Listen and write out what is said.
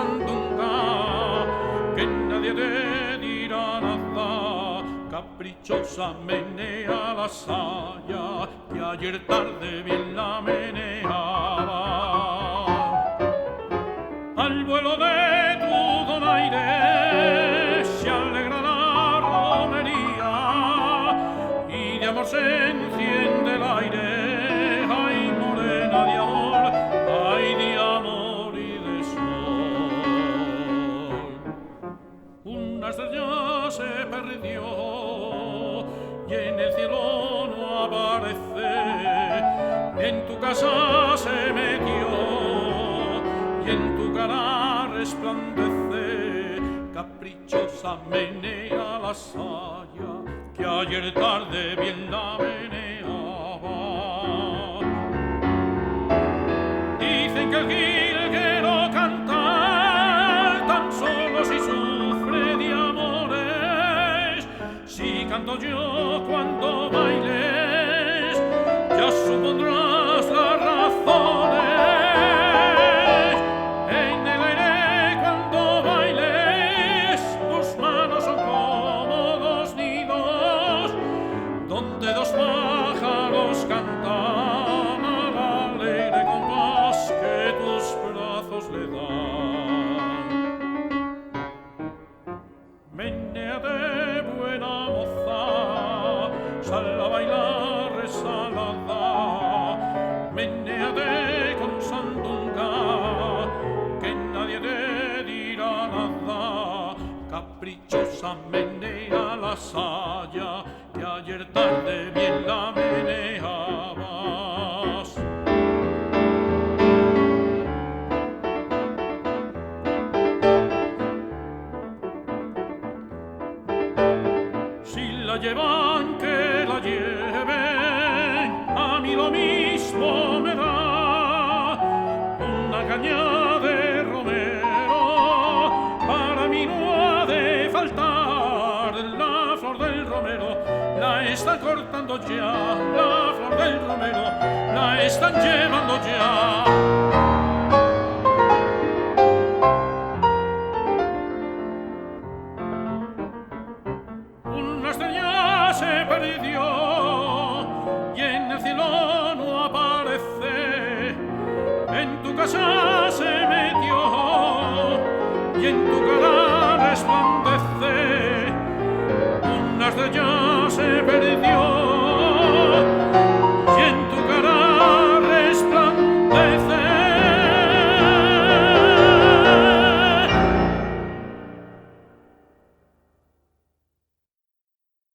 sandunga, que nadie te dirá nada. Caprichosa menea la saya, que ayer tarde bien la meneaba. Al vuelo de tu donaire se alegra la romería y de amor se enciende el aire. Ay, morena de amor, ay, de amor y de sol. Una estrella se perdió y en el cielo no aparece, en tu casa se metió y en tu cara resplandece. Caprichosa menea la saya, que ayer tarde bien la meneaba. Dicen que el jilguero canta tan solo si sufre de amores. Si canto yo cuando bailes, ya supondrás las razones. En el aire cuando bailes, tus manos son como dos nidos, donde dos pájaros cantan al alegre compás que tus brazos le dan. Menéate, buena moza, sal a bailar resalada. Menéate con sandunga, que nadie te dirá nada. Caprichosa menea la saya, que ayer tarde bien la meneabas. Si la llevan, que la lleven, a mí lo mismo me da. Una caña de romero, para mí no ha de faltar. La flor del romero la están cortando ya, la flor del romero la están llevando ya. Una estrella se perdió y en el cielo no aparece, en tu casa se metió y en tu cara resplandece.